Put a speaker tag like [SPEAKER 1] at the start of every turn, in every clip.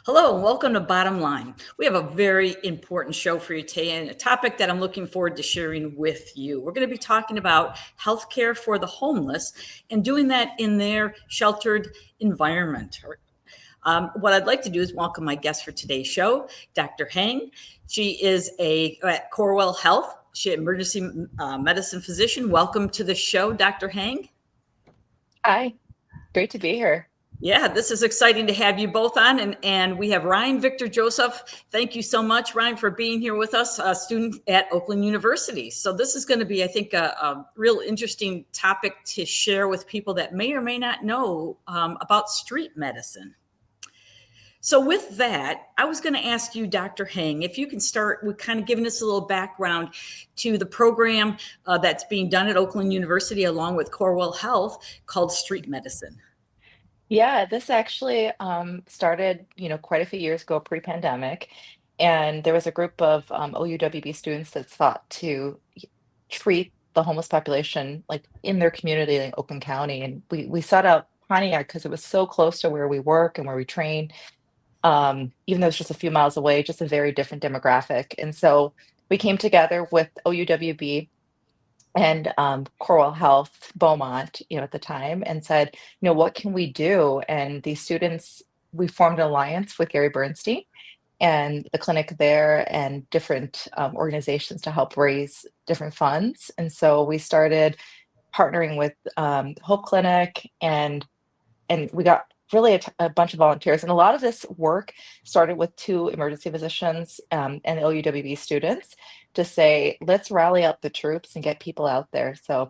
[SPEAKER 1] Hello and welcome to Bottom Line. We have a very important show for you today and a topic that I'm looking forward to sharing with you. We're going to be talking about healthcare for the homeless and doing that in their sheltered environment. What I'd like to do is welcome my guest for today's show, Dr. Hang. She is at Corewell Health. She's an emergency medicine physician. Welcome to the show, Dr. Hang.
[SPEAKER 2] Hi, great to be here.
[SPEAKER 1] Yeah, this is exciting to have you both on. And we have Ryan Victor Joseph. Thank you so much, Ryan, for being here with us, a student at Oakland University. So this is going to be, I think, a real interesting topic to share with people that may or may not know about street medicine. So with that, I was going to ask you, Dr. Hang, if you can start with kind of giving us a little background to the program that's being done at Oakland University along with Corewell Health called Street Medicine.
[SPEAKER 2] Yeah, this actually started, quite a few years ago, pre-pandemic, and there was a group of OUWB students that thought to treat the homeless population like in their community in Oakland County, and we sought out Pontiac because it was so close to where we work and where we train. Even though it's just a few miles away, just a very different demographic, and so we came together with OUWB and Corewell Health Beaumont, at the time, and said, what can we do? And these students, we formed an alliance with Gary Bernstein and the clinic there and different organizations to help raise different funds. And so we started partnering with Hope Clinic and we got really a bunch of volunteers. And a lot of this work started with two emergency physicians and OUWB students to say, let's rally up the troops and get people out there. So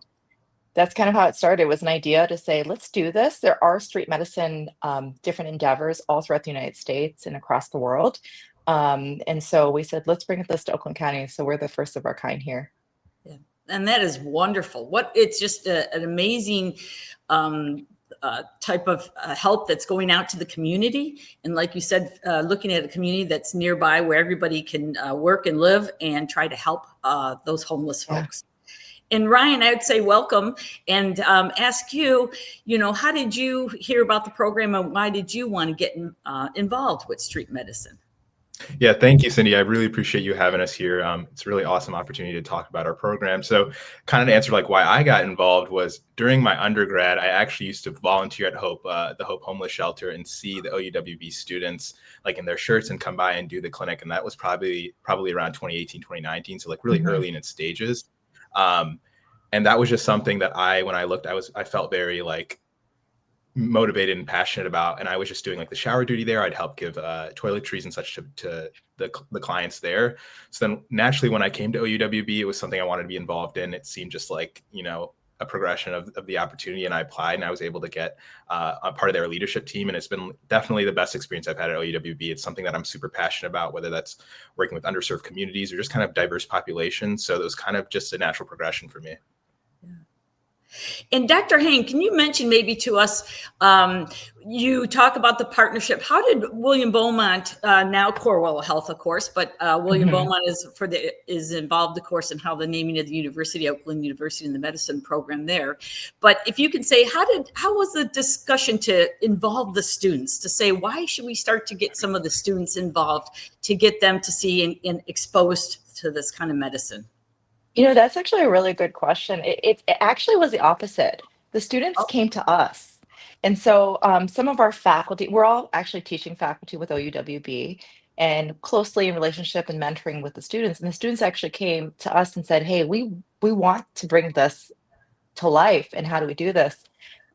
[SPEAKER 2] that's kind of how it started. It was an idea to say, let's do this. There are street medicine, different endeavors all throughout the United States and across the world. And so we said, let's bring this to Oakland County. So we're the first of our kind here.
[SPEAKER 1] Yeah. And that is wonderful. It's just an amazing type of help that's going out to the community. And like you said, looking at a community that's nearby where everybody can work and live and try to help those homeless folks. And Ryan, I would say welcome and ask you, how did you hear about the program and why did you want to get involved with street medicine?
[SPEAKER 3] Yeah, thank you, Cindy. I really appreciate you having us here. It's a really awesome opportunity to talk about our program. So kind of to answer why I got involved was during my undergrad, I actually used to volunteer at Hope, the Hope Homeless Shelter, and see the OUWB students in their shirts and come by and do the clinic. And that was probably around 2018, 2019. So really early in its stages. And that was just something that when I looked, I felt very motivated and passionate about, and I was just doing the shower duty there. I'd help give toiletries and such to the clients there. So then naturally when I came to OUWB, it was something I wanted to be involved in. It seemed just a progression of the opportunity, and I applied and I was able to get a part of their leadership team, and it's been definitely the best experience I've had at OUWB. It's something that I'm super passionate about, whether that's working with underserved communities or just kind of diverse populations. So it was kind of just a natural progression for me.
[SPEAKER 1] And Dr. Hang, can you mention maybe to us, you talk about the partnership. How did William Beaumont, now Corewell Health, of course, but William Beaumont is involved, of course, in how the naming of the university, Oakland University, and the medicine program there. But if you can say, how was the discussion to involve the students, to say, why should we start to get some of the students involved to get them to see and exposed to this kind of medicine?
[SPEAKER 2] That's actually a really good question. It actually was the opposite. The students came to us. And so some of our faculty, we're all actually teaching faculty with OUWB and closely in relationship and mentoring with the students. And the students actually came to us and said, hey, we want to bring this to life. And how do we do this?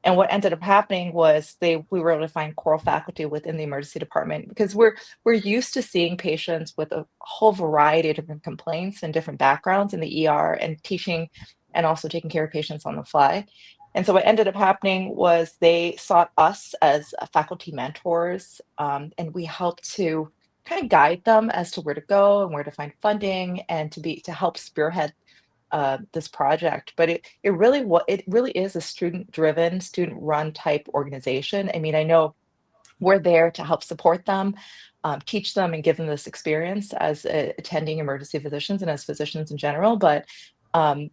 [SPEAKER 2] And what ended up happening was we were able to find choral faculty within the emergency department, because we're used to seeing patients with a whole variety of different complaints and different backgrounds in the ER and teaching and also taking care of patients on the fly. And so what ended up happening was they sought us as faculty mentors, and we helped to kind of guide them as to where to go and where to find funding and to help spearhead this project. But it really is a student-driven, student-run type organization. I mean, I know we're there to help support them, teach them and give them this experience as attending emergency physicians and as physicians in general. But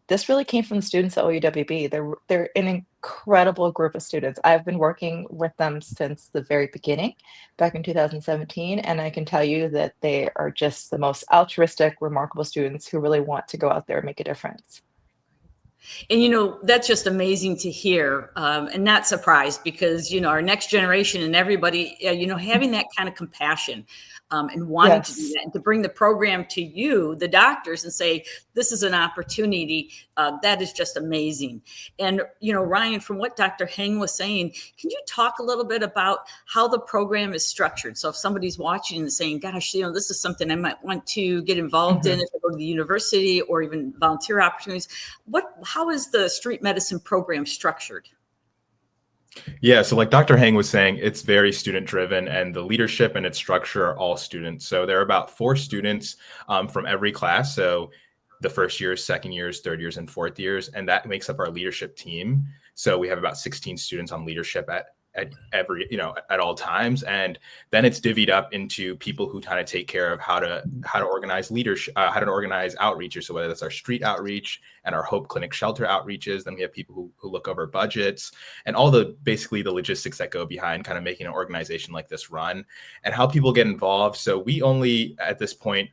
[SPEAKER 2] This really came from the students at OUWB. They're an incredible group of students. I've been working with them since the very beginning, back in 2017, and I can tell you that they are just the most altruistic, remarkable students who really want to go out there and make a difference.
[SPEAKER 1] And, that's just amazing to hear, and not surprised because, our next generation and everybody, having that kind of compassion and wanting to do
[SPEAKER 2] Yes.
[SPEAKER 1] that and to bring the program to you, the doctors, and say, this is an opportunity, that is just amazing. And, Ryan, from what Dr. Heng was saying, can you talk a little bit about how the program is structured? So if somebody's watching and saying, gosh, this is something I might want to get involved in if I go to the university or even volunteer opportunities, how is the street medicine program structured?
[SPEAKER 3] Yeah, so like Dr. Heng was saying, it's very student driven, and the leadership and its structure are all students. So there are about 4 students from every class. So the first years, second years, third years, and fourth years, and that makes up our leadership team. So we have about 16 students on leadership at every, at all times. And then it's divvied up into people who kind of take care of how to organize leadership, how to organize outreach. So whether that's our street outreach and our Hope Clinic shelter outreaches, then we have people who look over budgets and all basically the logistics that go behind kind of making an organization like this run, and how people get involved. So we only at this point,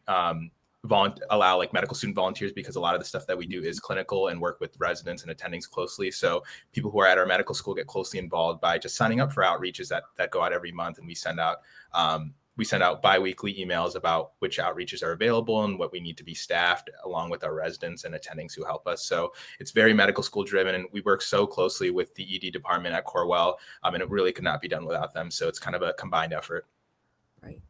[SPEAKER 3] allow like medical student volunteers, because a lot of the stuff that we do is clinical and work with residents and attendings closely. So people who are at our medical school get closely involved by just signing up for outreaches that go out every month, and we send out bi-weekly emails about which outreaches are available and what we need to be staffed, along with our residents and attendings who help us. So it's very medical school driven, and we work so closely with the ED department at Corewell, and it really could not be done without them. So it's kind of a combined effort.
[SPEAKER 1] Right.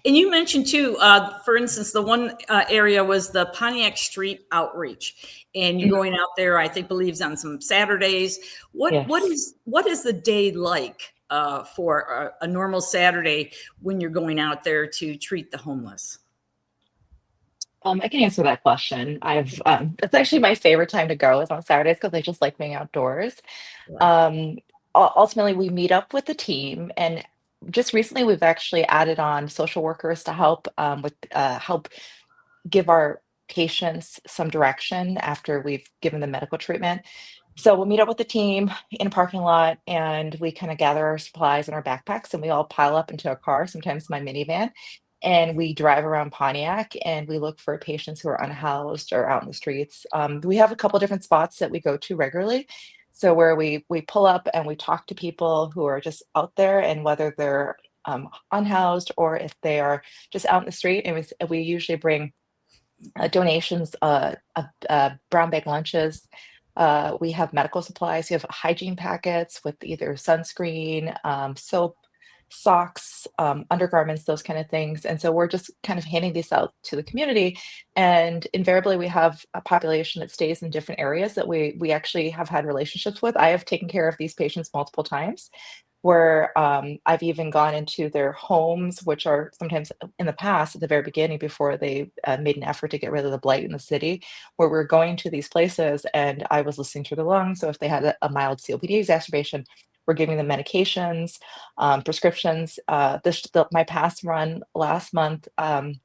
[SPEAKER 1] And you mentioned too, for instance, the one area was the Pontiac Street outreach, and you're going out there, I think, believes on some Saturdays. What is the day like for a normal Saturday when you're going out there to treat the homeless?
[SPEAKER 2] I can answer that question. It's actually my favorite time to go is on Saturdays because I just like being outdoors. Um, Ultimately, we meet up with the team, and just recently we've actually added on social workers to help help give our patients some direction after we've given them medical treatment. So we'll meet up with the team in a parking lot, and we kind of gather our supplies in our backpacks, and we all pile up into a car, sometimes my minivan, and we drive around Pontiac, and we look for patients who are unhoused or out in the streets. We have a couple different spots that we go to regularly. So where we pull up and we talk to people who are just out there, and whether they're unhoused or if they are just out in the street, and we usually bring donations, brown bag lunches. We have medical supplies. We have hygiene packets with either sunscreen, soap, socks, undergarments, those kind of things. And so we're just kind of handing these out to the community. And invariably, we have a population that stays in different areas that we actually have had relationships with. I have taken care of these patients multiple times, where I've even gone into their homes, which are sometimes in the past, at the very beginning, before they made an effort to get rid of the blight in the city, where we're going to these places and I was listening to their lungs. So if they had a mild COPD exacerbation, we're giving them medications, prescriptions. My past run last month had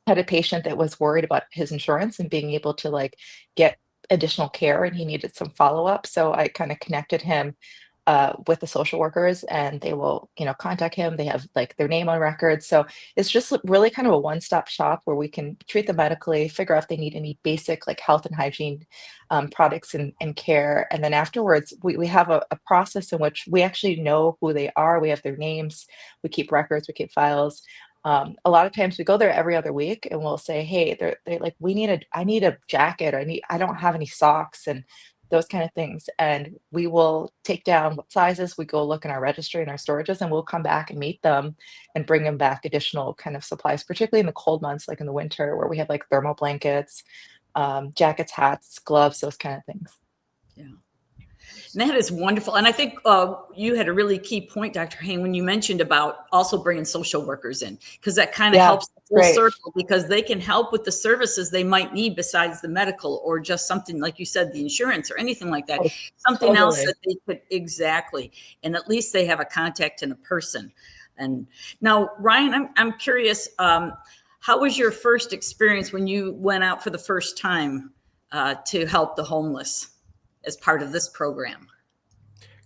[SPEAKER 2] a patient that was worried about his insurance and being able to get additional care, and he needed some follow up. So I kind of connected him with the social workers, and they will, contact him. They have their name on record. So it's just really kind of a one-stop shop where we can treat them medically, figure out if they need any basic health and hygiene products and care. And then afterwards, we have a process in which we actually know who they are. We have their names, we keep records, we keep files. A lot of times we go there every other week and we'll say, hey, they're like, I need a jacket, or I don't have any socks, and those kind of things. And we will take down what sizes, we go look in our registry and our storages, and we'll come back and meet them and bring them back additional kind of supplies, particularly in the cold months, like in the winter, where we have thermal blankets, jackets, hats, gloves, those kind of things.
[SPEAKER 1] Yeah. And that is wonderful. And I think you had a really key point, Dr. Heng, when you mentioned about also bringing social workers in, because that kind of helps the full circle, because they can help with the services they might need besides the medical, or just something like you said, the insurance or anything like that, something else that they could, exactly. And at least they have a contact and a person. And now, Ryan, I'm curious, how was your first experience when you went out for the first time to help the homeless as part of this program?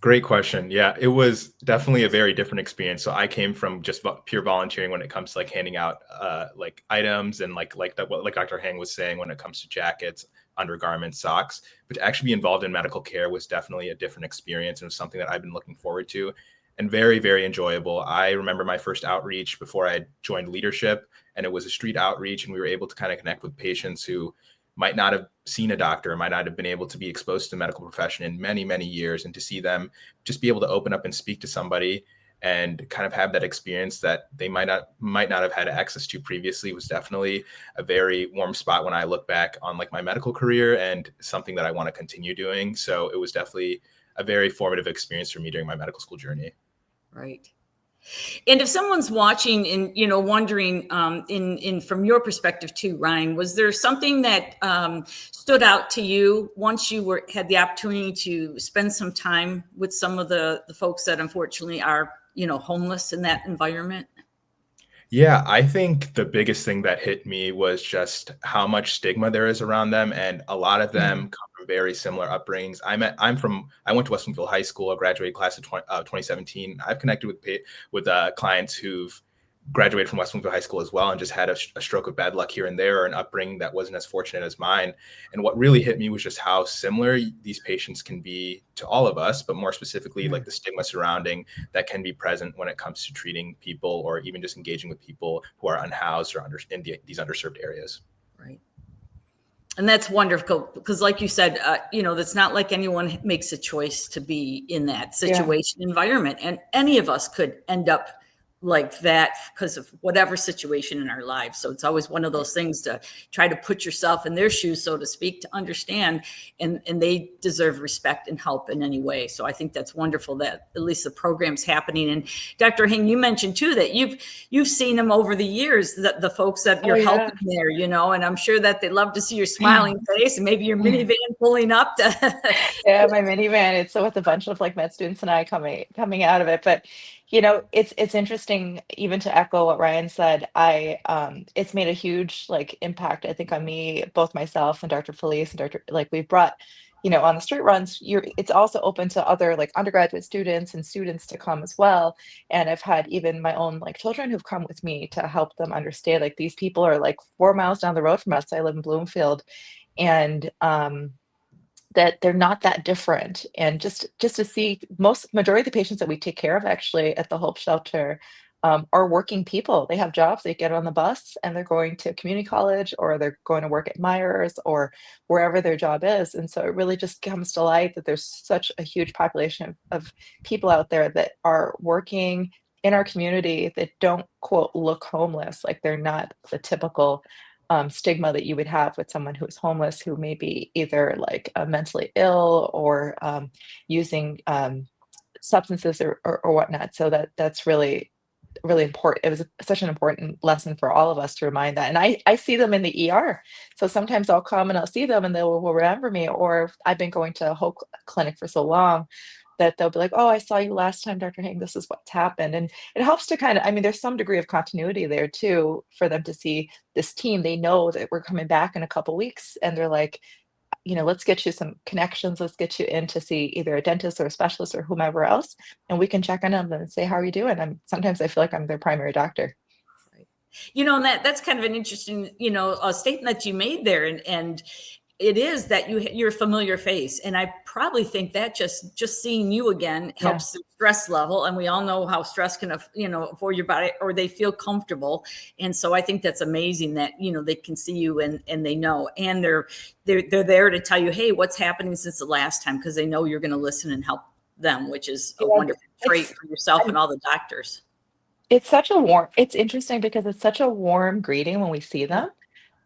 [SPEAKER 3] Great question. Yeah, it was definitely a very different experience. So I came from just pure volunteering when it comes to like handing out like items and like what Dr. Hang was saying when it comes to jackets, undergarments, socks. But to actually be involved in medical care was definitely a different experience, and it was something that I've been looking forward to, and very, very enjoyable. I remember my first outreach before I joined leadership, and it was a street outreach, and we were able to kind of connect with patients who might not have seen a doctor, might not have been able to be exposed to the medical profession in many, many years, and to see them just be able to open up and speak to somebody and kind of have that experience that they might not have had access to previously was definitely a very warm spot when I look back on like my medical career, and something that I want to continue doing. So it was definitely a very formative experience for me during my medical school journey.
[SPEAKER 1] Right. And if someone's watching and, wondering in from your perspective too, Ryan, was there something that stood out to you once you had the opportunity to spend some time with some of the folks that unfortunately are, homeless in that environment?
[SPEAKER 3] Yeah, I think the biggest thing that hit me was just how much stigma there is around them, and a lot of them come from very similar upbringings. I went to West Bloomfield High School, a graduated class of 2017. I've connected with clients who've graduated from West Bloomfield High School as well, and just had a stroke of bad luck here and there, or an upbringing that wasn't as fortunate as mine. And what really hit me was just how similar these patients can be to all of us, but more specifically, like the stigma surrounding that can be present when it comes to treating people, or even just engaging with people who are unhoused or in these underserved areas.
[SPEAKER 1] Right. And that's wonderful, because like you said, that's not like anyone makes a choice to be in that situation environment. And any of us could end up like that because of whatever situation in our lives. So it's always one of those things to try to put yourself in their shoes, so to speak, to understand, and they deserve respect and help in any way. So I think that's wonderful that at least the program's happening. And Dr. Hing, you mentioned too that you've seen them over the years, the folks that you're helping there, and I'm sure that they love to see your smiling face, and maybe your minivan pulling up to
[SPEAKER 2] Yeah, my minivan. It's with a bunch of like med students and I coming out of it. But it's interesting, even to echo what Ryan said. It's made a huge like impact, I think, on me, both myself and Dr. Felice and Dr. Like we've brought, on the street runs, it's also open to other like undergraduate students and students to come as well. And I've had even my own like children who've come with me to help them understand, like, these people are like 4 miles down the road from us. I live in Bloomfield, and that they're not that different. And just to see, majority of the patients that we take care of actually at the Hope Shelter are working people. They have jobs, they get on the bus and they're going to community college, or they're going to work at Myers, or wherever their job is. And so it really just comes to light that there's such a huge population of people out there that are working in our community that don't, quote, look homeless. Like, they're not the typical stigma that you would have with someone who is homeless, who may be either like mentally ill, or using substances or whatnot. So that's really, really important. It was such an important lesson for all of us to remind that. And I see them in the ER. So sometimes I'll come and I'll see them and they will remember me. Or I've been going to a Hope Clinic for so long that they'll be like, "Oh, I saw you last time, Dr. Hang, this is what's happened." And it helps to kind of, there's some degree of continuity there too, for them to see this team. They know that we're coming back in a couple weeks, and they're like, let's get you some connections. Let's get you in to see either a dentist or a specialist or whomever else, and we can check on them and say, "How are you doing?" Sometimes I feel like I'm their primary doctor.
[SPEAKER 1] And that's kind of an interesting, a statement that you made there. And it is that you're a familiar face. And I probably think that just seeing you again helps the stress level. And we all know how stress can, for your body, or they feel comfortable. And so I think that's amazing that, they can see you and they know, and they're there to tell you, hey, what's happening since the last time, because they know you're going to listen and help them, which is a wonderful trait for yourself and all the doctors.
[SPEAKER 2] It's interesting because it's such a warm greeting when we see them.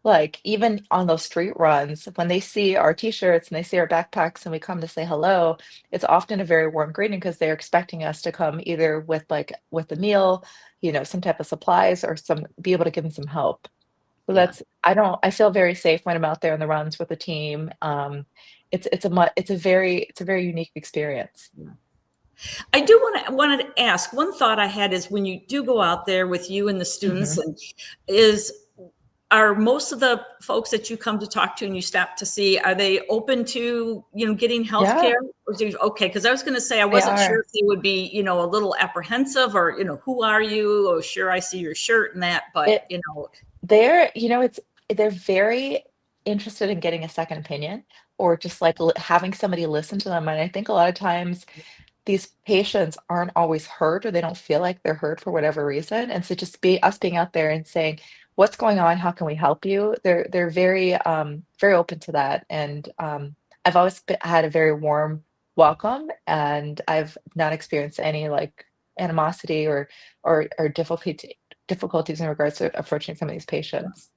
[SPEAKER 2] Like, even on those street runs, when they see our t-shirts and they see our backpacks and we come to say hello, it's often a very warm greeting, because they're expecting us to come either with a meal, some type of supplies, or be able to give them some help. So I feel very safe when I'm out there on the runs with the team. It's a very unique experience.
[SPEAKER 1] Yeah. I do wanted to ask, one thought I had is, when you do go out there with you and the students, and are most of the folks that you come to talk to and you stop to see, are they open to, getting health
[SPEAKER 2] Yeah.
[SPEAKER 1] care? Okay, because I was going to say, I wasn't sure if they would be, a little apprehensive or, who are you? Oh, sure, I see your shirt and that, but,
[SPEAKER 2] They're very interested in getting a second opinion or just like having somebody listen to them. And I think a lot of times these patients aren't always heard or they don't feel like they're heard for whatever reason. And so just us being out there and saying, what's going on? How can we help you? They're very very open to that. And I've always had a very warm welcome, and I've not experienced any like animosity or difficulties in regards to approaching some of these patients.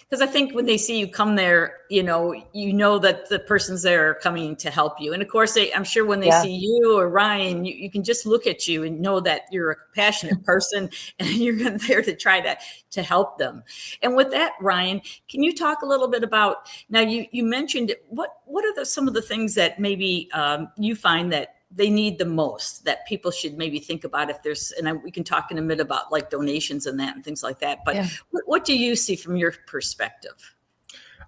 [SPEAKER 1] because I think when they see you come there, that the persons there are coming to help you. And of course, I'm sure when they
[SPEAKER 2] Yeah.
[SPEAKER 1] see you or Ryan, you can just look at you and know that you're a compassionate person and you're there to try to help them. And with that, Ryan, can you talk a little bit about, now you mentioned, what are some of the things that maybe you find that they need the most, that people should maybe think about if there's, and we can talk in a minute about like donations and that and things like that. But
[SPEAKER 2] Yeah.
[SPEAKER 1] what do you see from your perspective?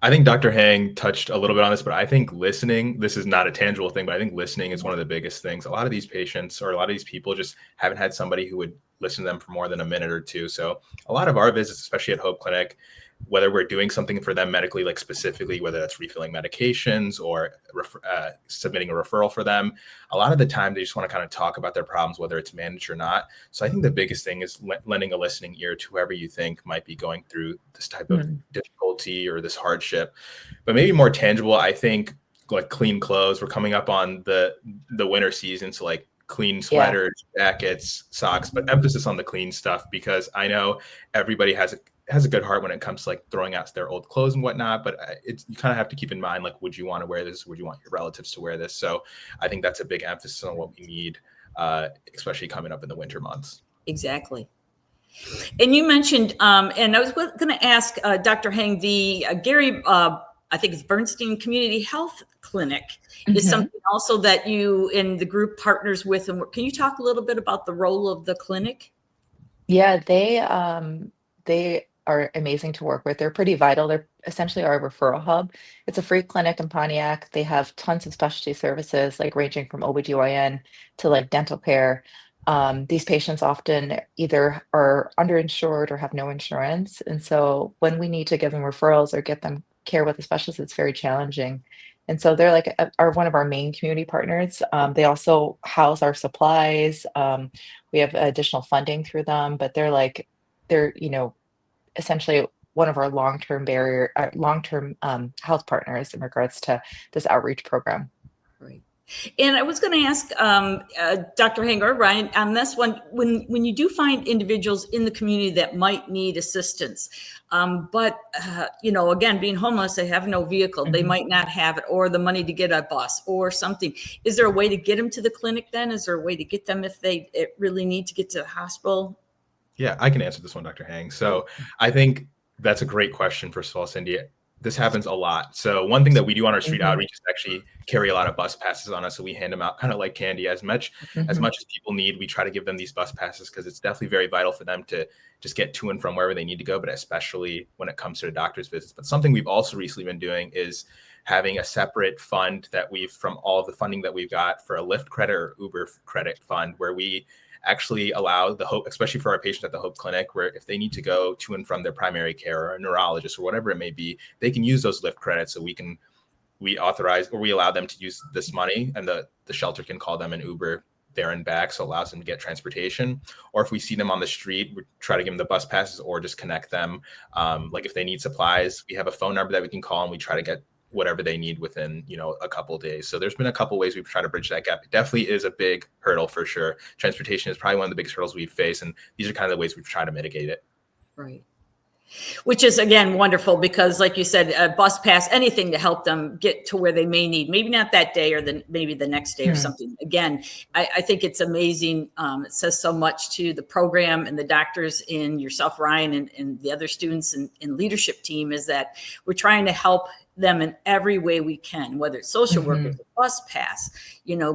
[SPEAKER 3] I think Dr. Hang touched a little bit on this, but I think listening, this is not a tangible thing, but I think listening is one of the biggest things. A lot of these patients or a lot of these people just haven't had somebody who would listen to them for more than a minute or two. So a lot of our visits, especially at Hope Clinic, whether we're doing something for them medically, like specifically, whether that's refilling medications or submitting a referral for them, a lot of the time they just want to kind of talk about their problems, whether it's managed or not. So I think the biggest thing is lending a listening ear to whoever you think might be going through this type of difficulty or this hardship. But maybe more tangible, I think, like clean clothes. We're coming up on the winter season, so like clean sweaters, jackets, socks, but emphasis on the clean stuff, because I know everybody has a good heart when it comes to like throwing out their old clothes and whatnot, but you kind of have to keep in mind, like, would you want to wear this? Would you want your relatives to wear this? So I think that's a big emphasis on what we need, especially coming up in the winter months.
[SPEAKER 1] Exactly. And you mentioned, and I was going to ask Dr. Hang, the Gary, I think it's Bernstein Community Health Clinic is something also that you and the group partners with. And can you talk a little bit about the role of the clinic?
[SPEAKER 2] Yeah, they are amazing to work with. They're pretty vital. They're essentially our referral hub. It's a free clinic in Pontiac. They have tons of specialty services, like ranging from OBGYN to like dental care. These patients often either are underinsured or have no insurance. And so when we need to give them referrals or get them care with a specialist, it's very challenging. And so they're like are one of our main community partners. They also house our supplies. We have additional funding through them, but they're essentially one of our long-term health partners in regards to this outreach program.
[SPEAKER 1] Right. And I was going to ask Dr. Hang or Ryan on this one, when you do find individuals in the community that might need assistance, but again, being homeless, they have no vehicle, they might not have it, or the money to get a bus or something. Is there a way to get them to the clinic then? Is there a way to get them if they really need to get to the hospital?
[SPEAKER 3] Yeah, I can answer this one, Dr. Hang. So I think that's a great question, first of all, Cindy. This happens a lot. So one thing that we do on our street outreach is actually carry a lot of bus passes on us. So we hand them out kind of like candy. As much as people need, we try to give them these bus passes because it's definitely very vital for them to just get to and from wherever they need to go, but especially when it comes to the doctor's visits. But something we've also recently been doing is having a separate fund that from all of the funding that we've got for a Lyft credit or Uber credit fund, where we actually allow the Hope, especially for our patients at the Hope Clinic, where if they need to go to and from their primary care or a neurologist or whatever it may be, they can use those Lyft credits. So we authorize, or we allow them to use this money, and the shelter can call them an Uber there and back. So it allows them to get transportation. Or if we see them on the street, we try to give them the bus passes or just connect them. Like if they need supplies, we have a phone number that we can call and we try to get whatever they need within, a couple of days. So there's been a couple of ways we've tried to bridge that gap. It definitely is a big hurdle for sure. Transportation is probably one of the biggest hurdles we face. And these are kind of the ways we've tried to mitigate it.
[SPEAKER 1] Right. Which is, again, wonderful because, like you said, a bus pass, anything to help them get to where they may need, maybe not that day or maybe the next day or something. Again, I think it's amazing. It says so much to the program and the doctors in yourself, Ryan, and the other students and leadership team, is that we're trying to help them in every way we can, whether it's social workers, a bus pass,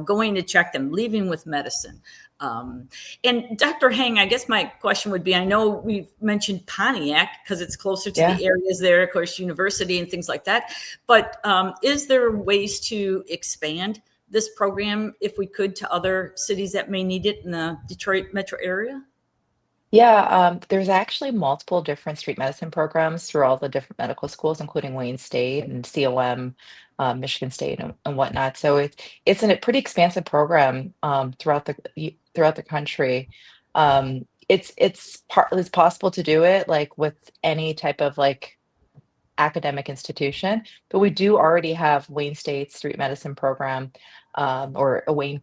[SPEAKER 1] going to check them, leaving with medicine, And Dr. Hang, I guess my question would be, I know we've mentioned Pontiac because it's closer to
[SPEAKER 2] Yeah.
[SPEAKER 1] the areas there, of course, university and things like that. But is there ways to expand this program, if we could, to other cities that may need it in the Detroit metro area?
[SPEAKER 2] Yeah, there's actually multiple different street medicine programs through all the different medical schools, including Wayne State and COM, Michigan State, and whatnot. So it's a pretty expansive program throughout the country. It's possible to do it like with any type of like academic institution, but we do already have Wayne State's street medicine program, or a Wayne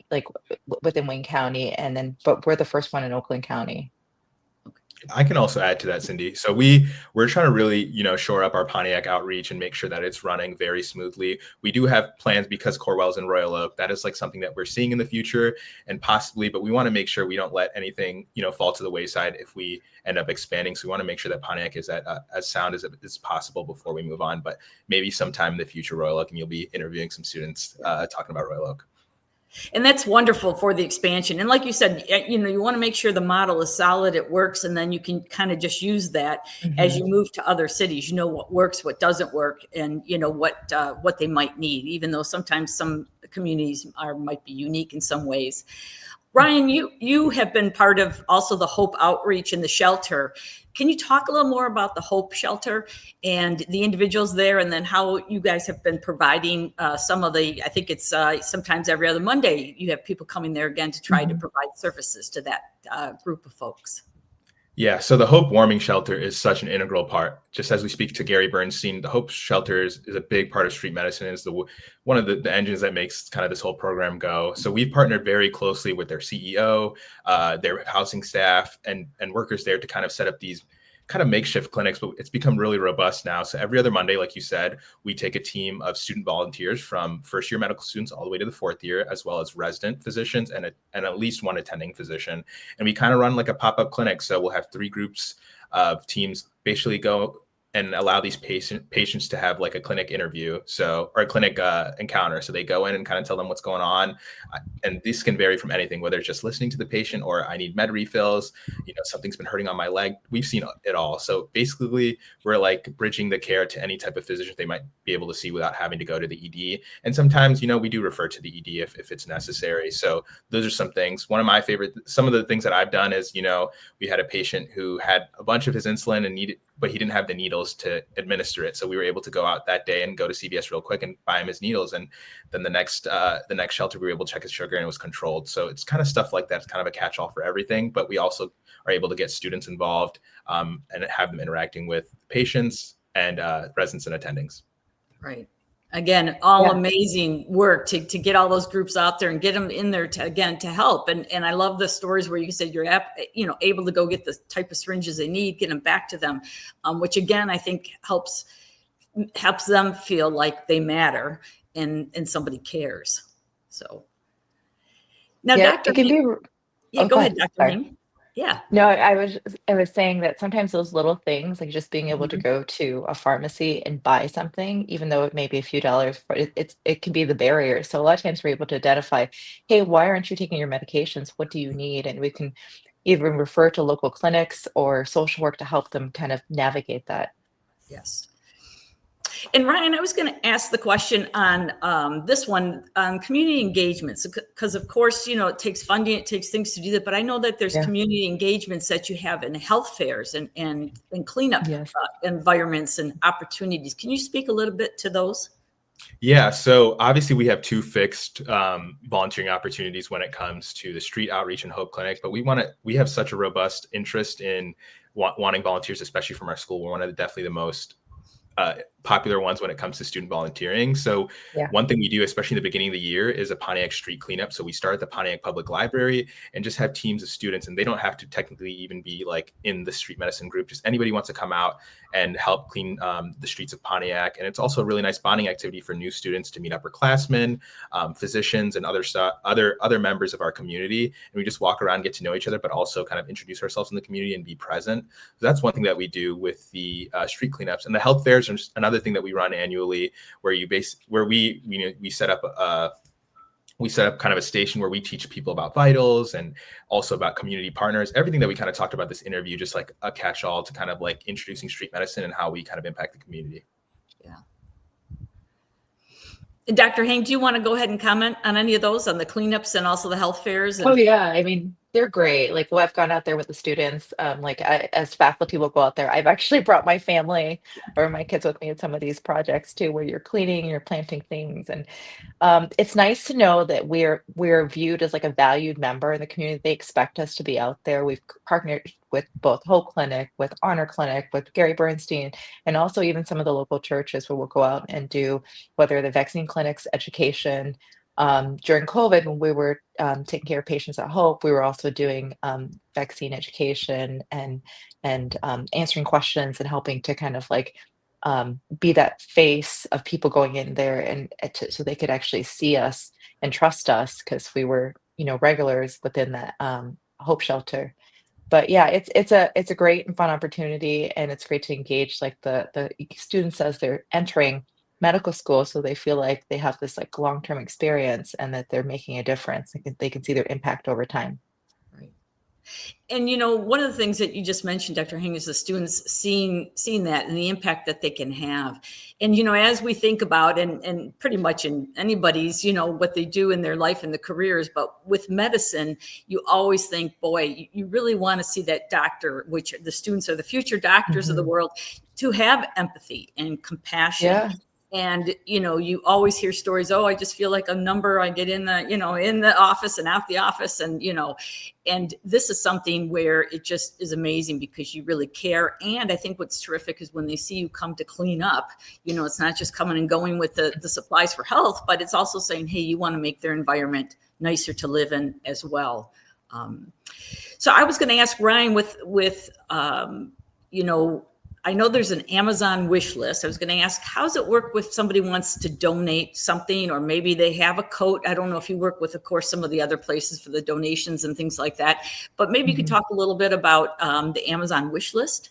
[SPEAKER 2] within Wayne County, and then but we're the first one in Oakland County.
[SPEAKER 3] I can also add to that, Cindy. So we're trying to really, shore up our Pontiac outreach and make sure that it's running very smoothly. We do have plans because Corwell's in Royal Oak. That is like something that we're seeing in the future and possibly, but we want to make sure we don't let anything, fall to the wayside if we end up expanding. So we want to make sure that Pontiac is as sound as possible before we move on. But maybe sometime in the future, Royal Oak, and you'll be interviewing some students talking about Royal Oak.
[SPEAKER 1] And that's wonderful for the expansion. And like you said, you want to make sure the model is solid, it works, and then you can kind of just use that as you move to other cities. You know what works, what doesn't work, and what they might need, even though sometimes some communities might be unique in some ways. Ryan, you have been part of also the Hope Outreach and the shelter. Can you talk a little more about the Hope Shelter and the individuals there, and then how you guys have been providing some of the, I think it's sometimes every other Monday, you have people coming there again to try to provide services to that group of folks?
[SPEAKER 3] Yeah, so the Hope Warming Shelter is such an integral part. Just as we speak to Gary Bernstein, the Hope Shelter is a big part of street medicine. Is one of the engines that makes kind of this whole program go. So we've partnered very closely with their CEO, their housing staff, and workers there to kind of set up these kind of makeshift clinics, but it's become really robust now. So every other Monday, like you said, we take a team of student volunteers from first year medical students all the way to the fourth year, as well as resident physicians and at least one attending physician. And we kind of run like a pop-up clinic. So we'll have 3 groups of teams basically go and allow these patients to have like a clinic interview, or a clinic encounter. So they go in and kind of tell them what's going on. And this can vary from anything, whether it's just listening to the patient or I need med refills, something's been hurting on my leg. We've seen it all. So basically we're like bridging the care to any type of physician they might be able to see without having to go to the ED. And sometimes, we do refer to the ED if it's necessary. So those are some things. Some of the things that I've done is, we had a patient who had a bunch of his insulin and but he didn't have the needles to administer it. So we were able to go out that day and go to CVS real quick and buy him his needles. And then the next shelter, we were able to check his sugar and it was controlled. So it's kind of stuff like that. It's kind of a catch-all for everything, but we also are able to get students involved and have them interacting with patients and residents and attendings.
[SPEAKER 1] Right. Again, amazing work to get all those groups out there and get them in there to help. And I love the stories where you said you're able to go get the type of syringes they need, get them back to them, which again, I think helps them feel like they matter and somebody cares. So now, Dr.
[SPEAKER 2] It can be.
[SPEAKER 1] Go ahead, Dr. Hing. Yeah.
[SPEAKER 2] No, I was saying that sometimes those little things, like just being able to go to a pharmacy and buy something, even though it may be a few dollars, but it can be the barrier. So a lot of times we're able to identify, hey, why aren't you taking your medications? What do you need? And we can even refer to local clinics or social work to help them kind of navigate that.
[SPEAKER 1] Yes. And Ryan, I was going to ask the question on this one on community engagements, because of course, it takes funding, it takes things to do that. But I know that there's community engagements that you have in health fairs and cleanup environments and opportunities. Can you speak a little bit to those?
[SPEAKER 3] Yeah, so obviously we have 2 fixed volunteering opportunities when it comes to the Street Outreach and Hope Clinic, but we have such a robust interest in wanting volunteers, especially from our school. We're one of definitely the most popular ones when it comes to student volunteering. So one thing we do, especially in the beginning of the year, is a Pontiac street cleanup. So we start at the Pontiac Public Library and just have teams of students, and they don't have to technically even be like in the street medicine group. Just anybody wants to come out and help clean the streets of Pontiac. And it's also a really nice bonding activity for new students to meet upperclassmen, physicians, and other members of our community. And we just walk around, get to know each other, but also kind of introduce ourselves in the community and be present. So that's one thing that we do with the street cleanups. And the health fairs are just another thing that we run annually, where we set up We set up kind of a station where we teach people about vitals and also about community partners, everything that we kind of talked about this interview, just like a catch-all to kind of like introducing street medicine and how we kind of impact the community.
[SPEAKER 1] Yeah. And Dr. Hang, do you want to go ahead and comment on any of those, on the cleanups and also the health fairs?
[SPEAKER 2] Oh yeah, I mean, they're great. Like, well, I've gone out there with the students. As faculty will go out there. I've actually brought my family or my kids with me at some of these projects too, where you're cleaning, you're planting things, and it's nice to know that we're viewed as like a valued member in the community. They expect us to be out there. We've partnered with both Hope Clinic, with Honor Clinic, with Gary Bernstein, and also even some of the local churches where we'll go out and do whether the vaccine clinics, education. During COVID, when we were taking care of patients at Hope, we were also doing vaccine education and answering questions and helping to kind of like be that face of people going in there and so they could actually see us and trust us because we were, regulars within that Hope shelter. But yeah, it's a great and fun opportunity, and it's great to engage like the students as they're entering medical school, so they feel like they have this like long-term experience and that they're making a difference. They can see their impact over time.
[SPEAKER 1] Right. And one of the things that you just mentioned, Dr. Heng, is the students seeing that and the impact that they can have. And as we think about and pretty much in anybody's, what they do in their life and the careers, but with medicine, you always think, boy, you really want to see that doctor, which the students are the future doctors of the world, to have empathy and compassion.
[SPEAKER 2] Yeah.
[SPEAKER 1] And, you always hear stories, oh, I just feel like a number. I get in the, in the office and out the office. And, and this is something where it just is amazing because you really care. And I think what's terrific is when they see you come to clean up, it's not just coming and going with the supplies for health, but it's also saying, hey, you want to make their environment nicer to live in as well. So I was going to ask Ryan with I know there's an Amazon wish list. I was going to ask, how does it work if somebody wants to donate something, or maybe they have a coat? I don't know if you work with, of course, some of the other places for the donations and things like that, but maybe you could talk a little bit about the Amazon wish list.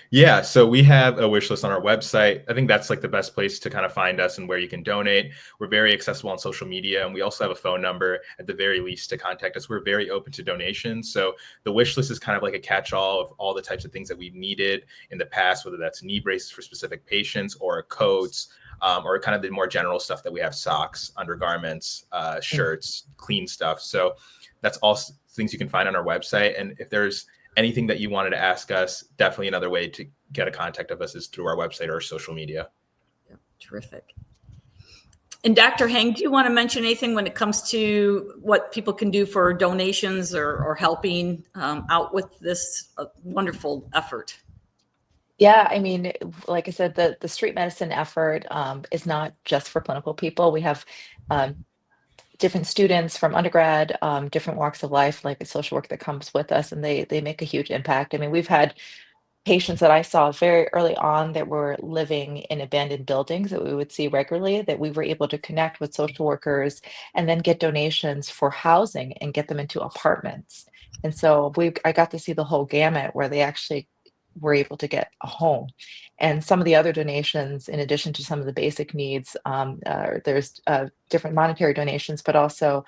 [SPEAKER 3] Yeah, so we have a wish list on our website. I think that's like the best place to kind of find us and where you can donate. We're very accessible on social media, and we also have a phone number at the very least to contact us. We're very open to donations. So the wish list is kind of like a catch-all of all the types of things that we've needed in the past, whether that's knee braces for specific patients or coats, or kind of the more general stuff that we have: socks, undergarments, shirts, clean stuff. So that's all things you can find on our website. And if there's anything that you wanted to ask us, definitely another way to get a contact of us is through our website or social media.
[SPEAKER 1] Yeah, terrific. And Dr. Heng, do you want to mention anything when it comes to what people can do for donations or helping out with this wonderful effort?
[SPEAKER 2] Yeah, I mean, like I said, the street medicine effort is not just for clinical people. We have different students from undergrad, different walks of life, like a social work that comes with us, and they make a huge impact. I mean, we've had patients that I saw very early on that were living in abandoned buildings that we would see regularly, that we were able to connect with social workers and then get donations for housing and get them into apartments. And so I got to see the whole gamut where they actually were able to get a home. And some of the other donations, in addition to some of the basic needs, there's different monetary donations, but also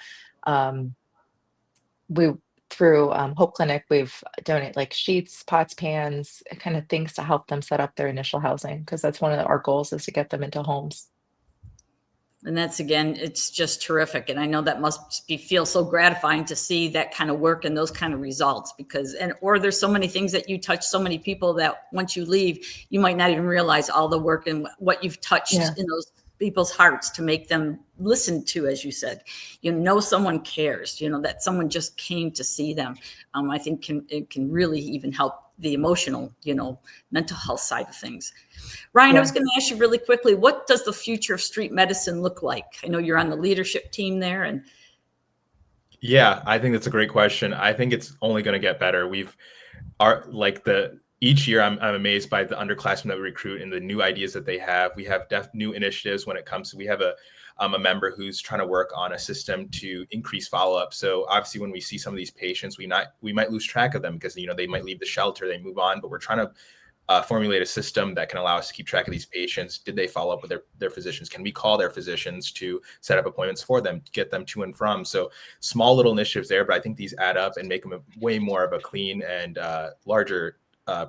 [SPEAKER 2] we through Hope Clinic, we've donated like sheets, pots, pans, kind of things to help them set up their initial housing, because that's one of our goals is to get them into homes.
[SPEAKER 1] And that's, again, it's just terrific. And I know that must feel so gratifying to see that kind of work and those kind of results, or there's so many things that you touch so many people that once you leave, you might not even realize all the work and what you've touched in those people's hearts to make them listen to, as you said, someone cares, that someone just came to see them. I think it can really even help the emotional, mental health side of things. Ryan, I was going to ask you really quickly, what does the future of street medicine look like? I know you're on the leadership team there. And
[SPEAKER 3] yeah, I think that's a great question. I think it's only going to get better. Each year, I'm amazed by the underclassmen that we recruit and the new ideas that they have. We have new initiatives when it comes to, we have a member who's trying to work on a system to increase follow-up. So obviously when we see some of these patients, we might lose track of them because, they might leave the shelter, they move on, but we're trying to formulate a system that can allow us to keep track of these patients. Did they follow up with their physicians? Can we call their physicians to set up appointments for them, get them to and from? So small little initiatives there, but I think these add up and make them way more of a clean and larger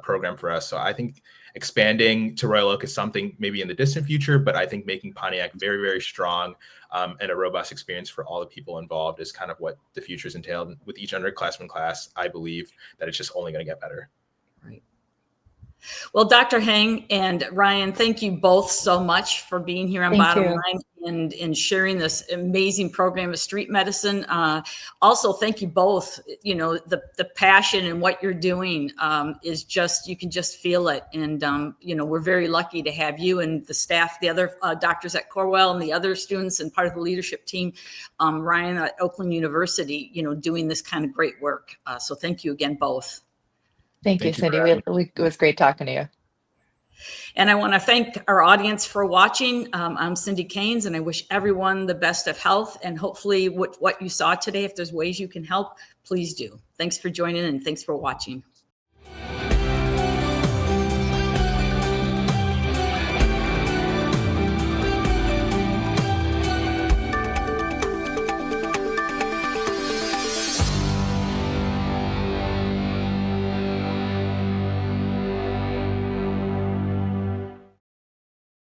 [SPEAKER 3] program for us. So I think expanding to Royal Oak is something maybe in the distant future, but I think making Pontiac very, very strong and a robust experience for all the people involved is kind of what the future's entailed. With each underclassman class, I believe that it's just only going to get better.
[SPEAKER 1] Right. Well, Dr. Heng and Ryan, thank you both so much for being here on
[SPEAKER 2] Thank
[SPEAKER 1] Bottom
[SPEAKER 2] you.
[SPEAKER 1] Line and sharing this amazing program of street medicine. Also, thank you both. You know, the passion and what you're doing is just, you can just feel it. And, you know, we're very lucky to have you and the staff, the other doctors at Corewell and the other students and part of the leadership team, Ryan at Oakland University, you know, doing this kind of great work. So thank you again, both.
[SPEAKER 2] Thank you,
[SPEAKER 3] Thank you for
[SPEAKER 2] Cindy.
[SPEAKER 3] having
[SPEAKER 2] It was great talking to you.
[SPEAKER 1] And I want to thank our audience for watching. I'm Cindy Keynes, and I wish everyone the best of health. And hopefully what you saw today, if there's ways you can help, please do. Thanks for joining and thanks for watching.